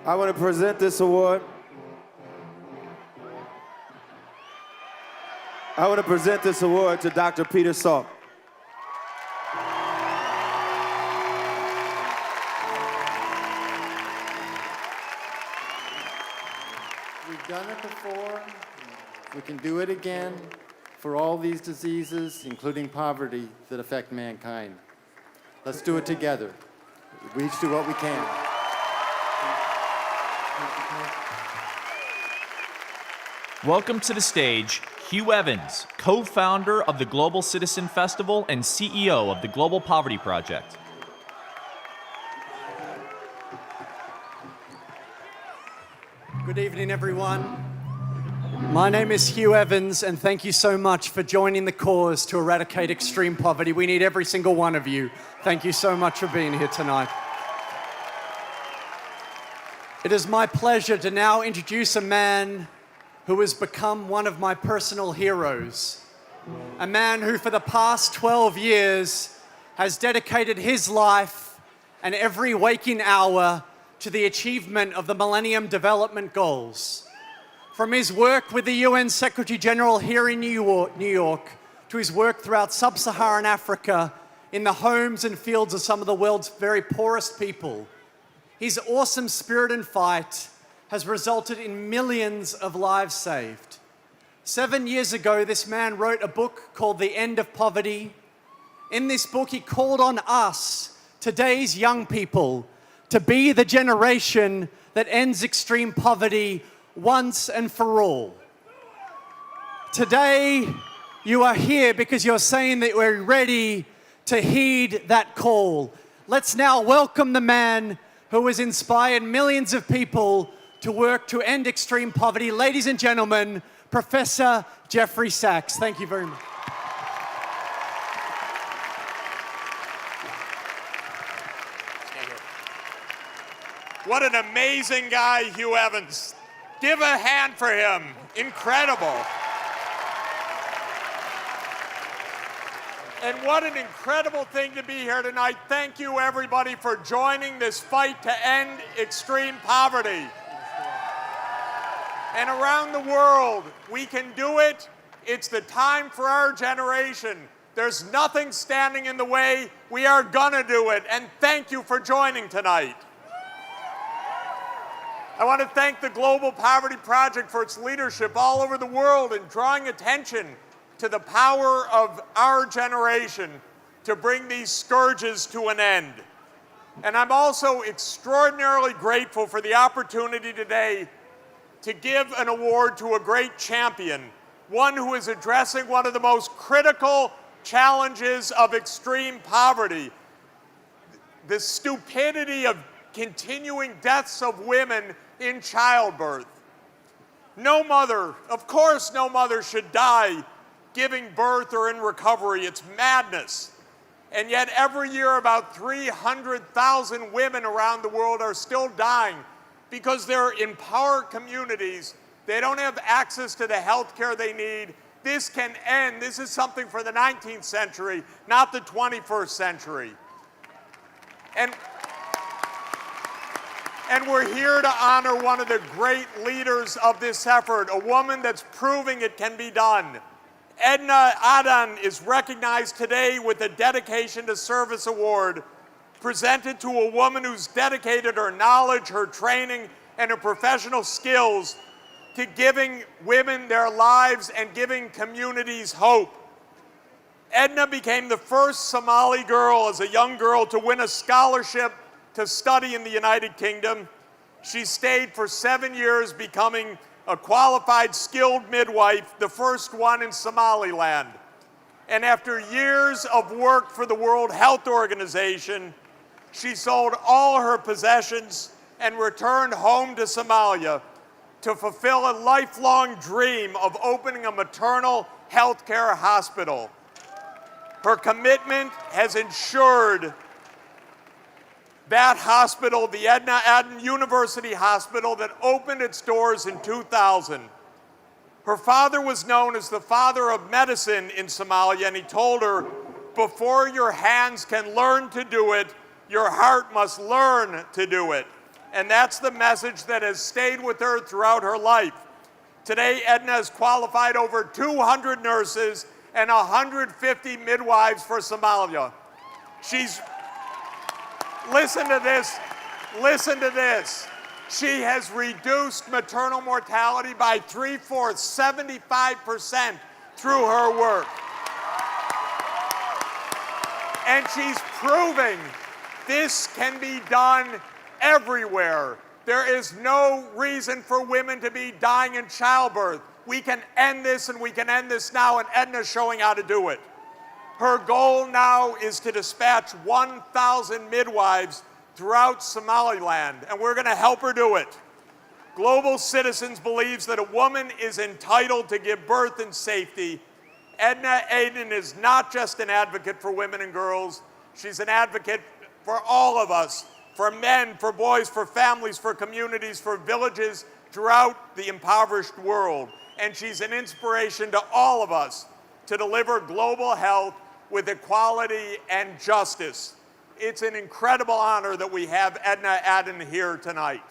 I want to present this award. To Dr. Peter Salk. We've done it before. We can do it again for all these diseases, including poverty, that affect mankind. Let's do it together. We each do what we can. Welcome to the stage, Hugh Evans, co-founder of the Global Citizen Festival and CEO of the Global Poverty Project. Good evening, everyone. My name is Hugh Evans, and thank you so much for joining the cause to eradicate extreme poverty. We need every single one of you. Thank you so much for being here tonight. It is my pleasure to now introduce a man who has become one of my personal heroes. A man who for the past 12 years has dedicated his life and every waking hour to the achievement of the Millennium Development Goals. From his work with the UN Secretary General here in New York, to his work throughout sub-Saharan Africa in the homes and fields of some of the world's very poorest people, his awesome spirit and fight has resulted in millions of lives saved. 7 years ago, this man wrote a book called The End of Poverty. In this book, he called on us, today's young people, to be the generation that ends extreme poverty once and for all. Today, you are here because you're saying that we're ready to heed that call. Let's now welcome the man who has inspired millions of people to work to end extreme poverty. Ladies and gentlemen, Professor Jeffrey Sachs. Thank you very much. What an amazing guy, Hugh Evans. Give a hand for him. Incredible. And what an incredible thing to be here tonight. Thank you, everybody, for joining this fight to end extreme poverty. And around the world, we can do it. It's the time for our generation. There's nothing standing in the way. We are gonna do it. And thank you for joining tonight. I want to thank the Global Poverty Project for its leadership all over the world in drawing attention to the power of our generation to bring these scourges to an end. And I'm also extraordinarily grateful for the opportunity today to give an award to a great champion, one who is addressing one of the most critical challenges of extreme poverty, the stupidity of continuing deaths of women in childbirth. No mother, of course no mother should die giving birth or in recovery. It's madness. And yet every year about 300,000 women around the world are still dying because they're in poor communities. They don't have access to the health care they need. This can end. This is something for the 19th century, not the 21st century. And we're here to honor one of the great leaders of this effort, a woman that's proving it can be done. Edna Adan is recognized today with the Dedication to Service Award, presented to a woman who's dedicated her knowledge, her training, and her professional skills to giving women their lives and giving communities hope. Edna became the first Somali girl as a young girl to win a scholarship to study in the United Kingdom. She stayed for 7 years, becoming a qualified, skilled midwife, the first one in Somaliland. And after years of work for the World Health Organization, she sold all her possessions and returned home to Somalia to fulfill a lifelong dream of opening a maternal health care hospital. Her commitment has ensured that hospital, the Edna Adan University Hospital, that opened its doors in 2000. Her father was known as the father of medicine in Somalia, and he told her, before your hands can learn to do it, your heart must learn to do it. And that's the message that has stayed with her throughout her life. Today, Edna has qualified over 200 nurses and 150 midwives for Somalia. Listen to this. She has reduced maternal mortality by 3/4, 75% through her work. And she's proving this can be done everywhere. There is no reason for women to be dying in childbirth. We can end this, and we can end this now, and Edna's showing how to do it. Her goal now is to dispatch 1,000 midwives throughout Somaliland, and we're going to help her do it. Global Citizens believes that a woman is entitled to give birth in safety. Edna Adan is not just an advocate for women and girls, she's an advocate for all of us, for men, for boys, for families, for communities, for villages throughout the impoverished world. And she's an inspiration to all of us to deliver global health with equality and justice. It's an incredible honor that we have Edna Adan here tonight.